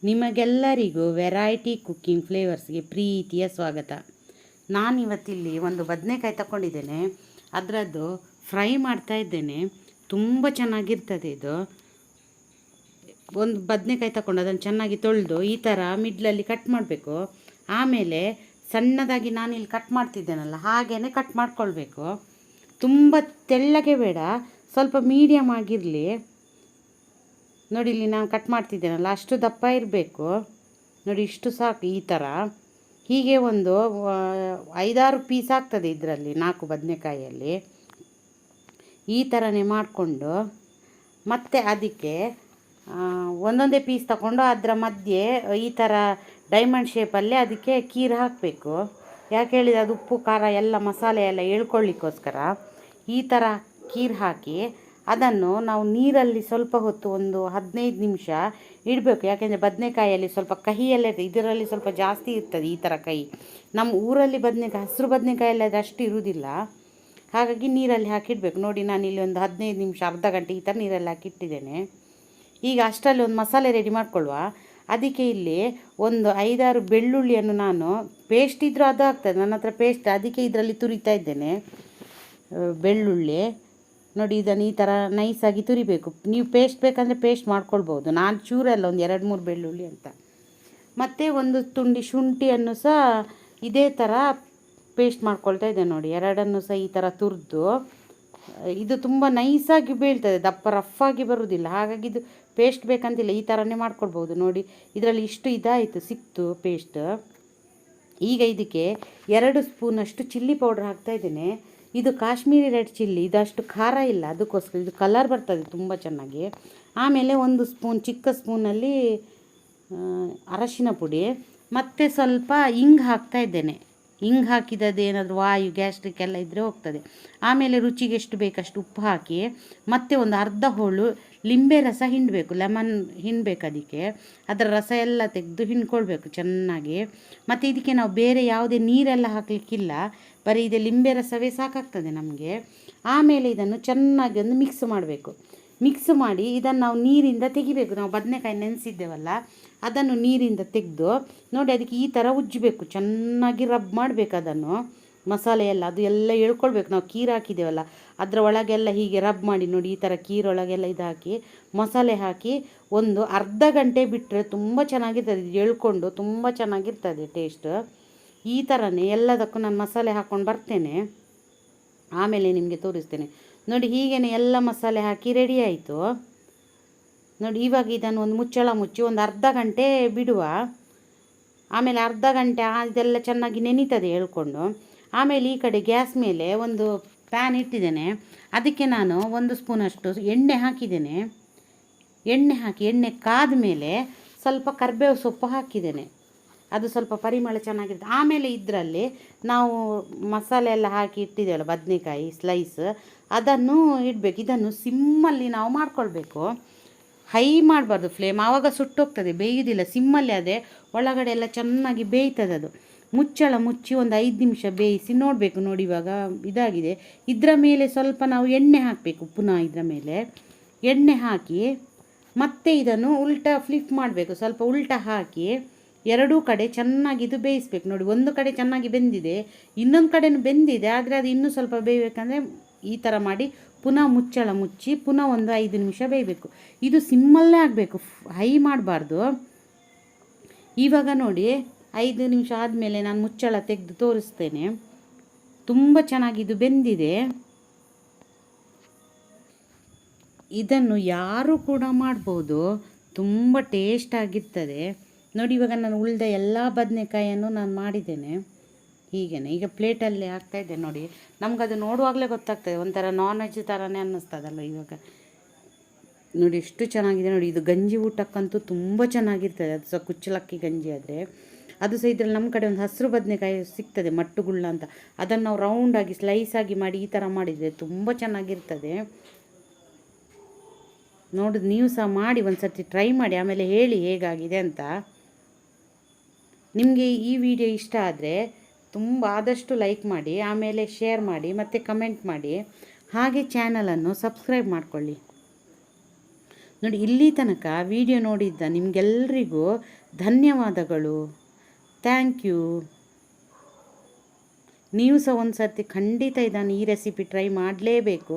ನಿಮಗೆಲ್ಲರಿಗೂ variety cooking ಫ್ಲೇವರ್ಸ್ಗೆ ಪ್ರೀತಿಯ ಸ್ವಾಗತ. ನಾನಿವತ್ತಿಲ್ಲಿ ಒಂದು ಬದನೆಕಾಯಿ ತಗೊಂಡಿದ್ದೇನೆ, ಅದರದ್ದು ಫ್ರೈ ಮಾಡ್ತಾ ಇದ್ದೇನೆ. ತುಂಬ ಚೆನ್ನಾಗಿರ್ತದೆ ಇದು. ಒಂದು ಬದನೆಕಾಯಿ ತಗೊಂಡು ಅದನ್ನು ಚೆನ್ನಾಗಿ ತೊಳೆದು ಈ ಥರ ಮಿಡ್ಲಲ್ಲಿ ಕಟ್ ಮಾಡಬೇಕು. ಆಮೇಲೆ ಸಣ್ಣದಾಗಿ ನಾನಿಲ್ಲಿ ಕಟ್ ಮಾಡ್ತಿದ್ದೇನಲ್ಲ ಹಾಗೇ ಕಟ್ ಮಾಡ್ಕೊಳ್ಬೇಕು. ತುಂಬ ತೆಳ್ಳಗೆ ಬೇಡ, ಸ್ವಲ್ಪ ಮೀಡಿಯಮ್ ಆಗಿರಲಿ. ನೋಡಿ, ಇಲ್ಲಿ ನಾನು ಕಟ್ ಮಾಡ್ತಿದ್ದೇನಲ್ಲ ಅಷ್ಟು ದಪ್ಪ ಇರಬೇಕು. ನೋಡಿ, ಇಷ್ಟು ಸಾಕು. ಈ ಥರ ಹೀಗೆ ಒಂದು 5-6 ಪೀಸ್ ಆಗ್ತದೆ ಇದರಲ್ಲಿ, 4 ಬದನೆಕಾಯಿಯಲ್ಲಿ. ಈ ಥರನೇ ಮಾಡಿಕೊಂಡು ಮತ್ತೆ ಅದಕ್ಕೆ ಒಂದೊಂದೇ ಪೀಸ್ ತಗೊಂಡು ಅದರ ಮಧ್ಯೆ ಈ ಥರ ಡೈಮಂಡ್ ಶೇಪಲ್ಲಿ ಅದಕ್ಕೆ ಕೀರು ಹಾಕಬೇಕು. ಯಾಕೆ ಹೇಳಿದರೆ ಅದು ಉಪ್ಪು ಖಾರ ಎಲ್ಲ ಮಸಾಲೆ ಎಲ್ಲ ಎಳ್ಕೊಳ್ಳಿಕ್ಕೋಸ್ಕರ ಈ ಥರ ಕೀರು ಹಾಕಿ ಅದನ್ನು ನಾವು ನೀರಲ್ಲಿ ಸ್ವಲ್ಪ ಹೊತ್ತು ಒಂದು 15 ನಿಮಿಷ ಇಡಬೇಕು. ಯಾಕೆಂದರೆ ಬದನೆಕಾಯಲ್ಲಿ ಸ್ವಲ್ಪ ಕಹಿಯೆಲ್ಲ ಇರ್ತದೆ, ಇದರಲ್ಲಿ ಸ್ವಲ್ಪ ಜಾಸ್ತಿ ಇರ್ತದೆ ಈ ಥರ ಕಹಿ. ನಮ್ಮ ಊರಲ್ಲಿ ಬದನೆಕಾಯಿ, ಹಸಿರು ಬದನೆಕಾಯಲ್ಲಿ ಅದು ಅಷ್ಟು ಇರುವುದಿಲ್ಲ, ಹಾಗಾಗಿ ನೀರಲ್ಲಿ ಹಾಕಿಡಬೇಕು. ನೋಡಿ, ನಾನಿಲ್ಲಿ ಒಂದು 15 ನಿಮಿಷ, ಅರ್ಧ ಗಂಟೆ ಈ ಥರ ನೀರಲ್ಲಿ ಹಾಕಿಟ್ಟಿದ್ದೇನೆ. ಈಗ ಅಷ್ಟರಲ್ಲಿ ಒಂದು ಮಸಾಲೆ ರೆಡಿ ಮಾಡ್ಕೊಳ್ಳುವ. ಅದಕ್ಕೆ ಇಲ್ಲಿ ಒಂದು 5-6 ಬೆಳ್ಳುಳ್ಳಿಯನ್ನು ನಾನು ಪೇಸ್ಟ್ ಇದ್ದರೂ ಅದು ಆಗ್ತದೆ, ನನ್ನ ಹತ್ರ ಪೇಸ್ಟ್, ಅದಕ್ಕೆ ಇದರಲ್ಲಿ ತುರಿತಾ ಇದ್ದೇನೆ ಬೆಳ್ಳುಳ್ಳಿ. ನೋಡಿ, ಇದನ್ನು ಈ ಥರ ನೈಸಾಗಿ ತುರಿಬೇಕು. ನೀವು ಪೇಸ್ಟ್ ಬೇಕಂದರೆ ಪೇಸ್ಟ್ ಮಾಡ್ಕೊಳ್ಬೋದು. ನಾನು ಚೂರಲ್ಲ, ಒಂದು 2-3 ಬೆಳ್ಳುಳ್ಳಿ ಅಂತ. ಮತ್ತು ಒಂದು ತುಂಡಿ ಶುಂಠಿಯನ್ನು ಸಹ ಇದೇ ಥರ ಪೇಸ್ಟ್ ಮಾಡ್ಕೊಳ್ತಾ ಇದ್ದೇನೆ. ನೋಡಿ, ಎರಡನ್ನು ಸಹ ಈ ಥರ ತುರಿದು, ಇದು ತುಂಬ ನೈಸಾಗಿ ಬೀಳ್ತದೆ, ದಪ್ಪ ರಫಾಗಿ ಬರುವುದಿಲ್ಲ, ಹಾಗಾಗಿ ಇದು ಪೇಸ್ಟ್ ಬೇಕಂತಿಲ್ಲ, ಈ ಥರನೇ ಮಾಡ್ಕೊಳ್ಬೋದು. ನೋಡಿ, ಇದರಲ್ಲಿ ಇಷ್ಟು ಇದಾಯಿತು, ಸಿಕ್ತು ಪೇಸ್ಟ್. ಈಗ ಇದಕ್ಕೆ 2 ಸ್ಪೂನಷ್ಟು ಚಿಲ್ಲಿ ಪೌಡ್ರ್ ಹಾಕ್ತಾಯಿದ್ದೇನೆ. ಇದು ಕಾಶ್ಮೀರಿ ರೆಡ್ ಚಿಲ್ಲಿ, ಇದಷ್ಟು ಖಾರ ಇಲ್ಲ, ಅದಕ್ಕೋಸ್ಕರ ಇದು ಕಲರ್ ಬರ್ತದೆ ತುಂಬ ಚೆನ್ನಾಗಿ. ಆಮೇಲೆ 1 ಸ್ಪೂನ್, ಚಿಕ್ಕ ಸ್ಪೂನಲ್ಲಿ ಅರಶಿನ ಪುಡಿ, ಮತ್ತು ಸ್ವಲ್ಪ ಇಂಗು ಹಾಕ್ತಾ ಇದ್ದೇನೆ. ಇಂಗು ಹಾಕಿದ್ದು ಏನಾದರೂ ವಾಯು ಗ್ಯಾಸ್ಟ್ರಿಕ್ ಎಲ್ಲ ಇದ್ದರೆ ಹೋಗ್ತದೆ. ಆಮೇಲೆ ರುಚಿಗೆ ಎಷ್ಟು ಬೇಕಷ್ಟು ಉಪ್ಪು ಹಾಕಿ, ಮತ್ತು ಒಂದು ಅರ್ಧ ಹೋಳು ಲಿಂಬೆ ರಸ ಹಿಂಡಬೇಕು, ಲೆಮನ್ ಹಿಂಡಬೇಕು ಅದಕ್ಕೆ. ಅದರ ರಸ ಎಲ್ಲ ತೆಗೆದು ಹಿಂಡ್ಕೊಳ್ಬೇಕು ಚೆನ್ನಾಗಿ. ಮತ್ತು ಇದಕ್ಕೆ ನಾವು ಬೇರೆ ಯಾವುದೇ ನೀರೆಲ್ಲ ಹಾಕಲಿಕ್ಕಿಲ್ಲ, ಬರೀ ಇದೆ ಲಿಂಬೆ ರಸವೇ ಸಾಕಾಗ್ತದೆ ನಮಗೆ. ಆಮೇಲೆ ಇದನ್ನು ಚೆನ್ನಾಗಿ ಒಂದು ಮಿಕ್ಸ್ ಮಾಡಬೇಕು. ಮಿಕ್ಸ್ ಮಾಡಿ ಇದನ್ನು ನಾವು ನೀರಿಂದ ತೆಗಿಬೇಕು. ನಾವು ಬದನೆಕಾಯಿ ನೆನೆಸಿದ್ದೇವಲ್ಲ ಅದನ್ನು ನೀರಿಂದ ತೆಗೆದು ನೋಡಿ, ಅದಕ್ಕೆ ಈ ಥರ ಉಜ್ಜಬೇಕು, ಚೆನ್ನಾಗಿ ರಬ್ ಮಾಡಬೇಕು ಅದನ್ನು, ಮಸಾಲೆ ಎಲ್ಲ ಅದು ಎಲ್ಲ ಎಳ್ಕೊಳ್ಬೇಕು. ನಾವು ಕೀರು ಹಾಕಿದ್ದೇವಲ್ಲ ಅದರ ಒಳಗೆಲ್ಲ ಹೀಗೆ ರಬ್ ಮಾಡಿ ನೋಡಿ, ಈ ಥರ ಕೀರೊಳಗೆಲ್ಲ ಇದು ಹಾಕಿ ಮಸಾಲೆ ಹಾಕಿ ಒಂದು ಅರ್ಧ ಗಂಟೆ ಬಿಟ್ಟರೆ ತುಂಬ ಚೆನ್ನಾಗಿರ್ತದೆ. ಇದು ಎಳ್ಕೊಂಡು ತುಂಬ ಚೆನ್ನಾಗಿರ್ತದೆ ಟೇಸ್ಟ್. ಈ ಥರನೇ ಎಲ್ಲದಕ್ಕೂ ನಾನು ಮಸಾಲೆ ಹಾಕ್ಕೊಂಡು ಬರ್ತೇನೆ, ಆಮೇಲೆ ನಿಮಗೆ ತೋರಿಸ್ತೇನೆ. ನೋಡಿ, ಹೀಗೇ ಎಲ್ಲ ಮಸಾಲೆ ಹಾಕಿ ರೆಡಿ ಆಯಿತು. ನೋಡಿ, ಇವಾಗ ಇದನ್ನು ಒಂದು ಮುಚ್ಚಳ ಮುಚ್ಚಿ ಒಂದು ಅರ್ಧ ಗಂಟೆ ಬಿಡುವ. ಆಮೇಲೆ ಅರ್ಧ ಗಂಟೆ ಇದೆಲ್ಲ ಚೆನ್ನಾಗಿ ನೆನೀತದೆ ಹೇಳ್ಕೊಂಡು. ಆಮೇಲೆ ಈ ಕಡೆ ಗ್ಯಾಸ್ ಮೇಲೆ ಒಂದು ಪ್ಯಾನ್ ಇಟ್ಟಿದ್ದೇನೆ. ಅದಕ್ಕೆ ನಾನು 1 ಸ್ಪೂನಷ್ಟು ಎಣ್ಣೆ ಹಾಕಿದ್ದೇನೆ. ಎಣ್ಣೆ ಹಾಕಿ ಎಣ್ಣೆ ಕಾದ ಮೇಲೆ ಸ್ವಲ್ಪ ಕರಿಬೇವು ಸೊಪ್ಪು ಹಾಕಿದ್ದೇನೆ, ಅದು ಸ್ವಲ್ಪ ಪರಿಮಳ ಚೆನ್ನಾಗಿರುತ್ತೆ. ಆಮೇಲೆ ಇದರಲ್ಲಿ ನಾವು ಮಸಾಲೆ ಎಲ್ಲ ಹಾಕಿ ಇಟ್ಟಿದ್ದೇವಲ್ಲ ಬದನೆಕಾಯಿ ಸ್ಲೈಸ್, ಅದನ್ನು ಇಡಬೇಕು. ಇದನ್ನು ಸಿಮ್ಮಲ್ಲಿ ನಾವು ಮಾಡ್ಕೊಳ್ಬೇಕು, ಹೈ ಮಾಡಬಾರ್ದು ಫ್ಲೇಮ್, ಆವಾಗ ಸುಟ್ಟೋಗ್ತದೆ, ಬೇಯೋದಿಲ್ಲ. ಸಿಮ್ಮಲ್ಲಿ ಅದೇ ಒಳಗಡೆ ಎಲ್ಲ ಚೆನ್ನಾಗಿ ಬೇಯ್ತದೆ. ಅದು ಮುಚ್ಚಳ ಮುಚ್ಚಿ ಒಂದು 5 ನಿಮಿಷ ಬೇಯಿಸಿ ನೋಡಬೇಕು. ನೋಡಿ, ಇವಾಗ ಇದಾಗಿದೆ. ಇದರ ಮೇಲೆ ಸ್ವಲ್ಪ ನಾವು ಎಣ್ಣೆ ಹಾಕಬೇಕು, ಪುನಃ ಇದರ ಮೇಲೆ ಎಣ್ಣೆ ಹಾಕಿ ಮತ್ತೆ ಇದನ್ನು ಉಲ್ಟಾ ಫ್ಲಿಪ್ ಮಾಡಬೇಕು. ಸ್ವಲ್ಪ ಉಲ್ಟಾ ಹಾಕಿ ಎರಡೂ ಕಡೆ ಚೆನ್ನಾಗಿ ಇದು ಬೇಯಿಸ್ಬೇಕು. ನೋಡಿ, ಒಂದು ಕಡೆ ಚೆನ್ನಾಗಿ ಬೆಂದಿದೆ, ಇನ್ನೊಂದು ಕಡೆನೂ ಬೆಂದಿದೆ, ಆದರೆ ಅದು ಇನ್ನೂ ಸ್ವಲ್ಪ ಬೇಯಬೇಕಂದ್ರೆ ಈ ಥರ ಮಾಡಿ ಪುನಃ ಮುಚ್ಚಳ ಮುಚ್ಚಿ ಪುನಃ ಒಂದು 5 ನಿಮಿಷ ಬೇಯಬೇಕು. ಇದು ಸಿಮ್ಮಲ್ಲೇ ಆಗಬೇಕು, ಹೈ ಮಾಡಬಾರ್ದು. ಇವಾಗ ನೋಡಿ, 5 ನಿಮಿಷ ಆದಮೇಲೆ ನಾನು ಮುಚ್ಚಳ ತೆಗೆದು ತೋರಿಸ್ತೇನೆ. ತುಂಬ ಚೆನ್ನಾಗಿ ಇದು ಬೆಂದಿದೆ. ಇದನ್ನು ಯಾರು ಕೂಡ ಮಾಡ್ಬೋದು, ತುಂಬ ಟೇಸ್ಟ್ ಆಗಿರ್ತದೆ. ನೋಡಿ, ಇವಾಗ ನಾನು ಉಳಿದ ಎಲ್ಲ ಬದನೆಕಾಯನ್ನು ನಾನು ಮಾಡಿದ್ದೇನೆ. ಹೀಗೇ ಈಗ ಪ್ಲೇಟಲ್ಲಿ ಹಾಕ್ತಾಯಿದ್ದೆ. ನೋಡಿ, ನಮಗದು ನೋಡುವಾಗಲೇ ಗೊತ್ತಾಗ್ತದೆ, ಒಂಥರ ನಾನ್ ವೆಜ್ ಥರನೇ ಅನ್ನಿಸ್ತದಲ್ಲ ಇವಾಗ. ನೋಡಿ, ಎಷ್ಟು ಚೆನ್ನಾಗಿದೆ. ನೋಡಿ, ಇದು ಗಂಜಿ ಊಟಕ್ಕಂತೂ ತುಂಬ ಚೆನ್ನಾಗಿರ್ತದೆ. ಅದು ಸಹ ಕುಚ್ಚಲಕ್ಕಿ ಗಂಜಿ ಆದರೆ, ಅದು ಸಹ ಇದರಲ್ಲಿ ನಮ್ಮ ಕಡೆ ಒಂದು ಹಸಿರು ಬದನೆಕಾಯಿ ಸಿಗ್ತದೆ, ಮಟ್ಟುಗುಳ್ಳ ಅಂತ. ಅದನ್ನು ನಾವು ರೌಂಡಾಗಿ ಸ್ಲೈಸಾಗಿ ಮಾಡಿ ಈ ಥರ ಮಾಡಿದರೆ ತುಂಬ ಚೆನ್ನಾಗಿರ್ತದೆ. ನೋಡಿ, ನೀವು ಸಹ ಮಾಡಿ ಒಂದು ಸರ್ತಿ ಟ್ರೈ ಮಾಡಿ, ಆಮೇಲೆ ಹೇಳಿ ಹೇಗಾಗಿದೆ ಅಂತ. ನಿಮಗೆ ಈ ವಿಡಿಯೋ ಇಷ್ಟ ಆದರೆ ತುಂಬ ಆದಷ್ಟು ಲೈಕ್ ಮಾಡಿ, ಆಮೇಲೆ ಶೇರ್ ಮಾಡಿ, ಮತ್ತು ಕಮೆಂಟ್ ಮಾಡಿ, ಹಾಗೆ ಚಾನಲನ್ನು ಸಬ್ಸ್ಕ್ರೈಬ್ ಮಾಡಿಕೊಳ್ಳಿ. ನೋಡಿ, ಇಲ್ಲಿ ತನಕ ವಿಡಿಯೋ ನೋಡಿದ್ದ ನಿಮಗೆಲ್ರಿಗೂ ಧನ್ಯವಾದಗಳು. Thank you. ನೀವು ಸಹ ಒಂದು ಸರ್ತಿ ಖಂಡಿತ ಇದನ್ನು ಈ ರೆಸಿಪಿ ಟ್ರೈ ಮಾಡಲೇಬೇಕು.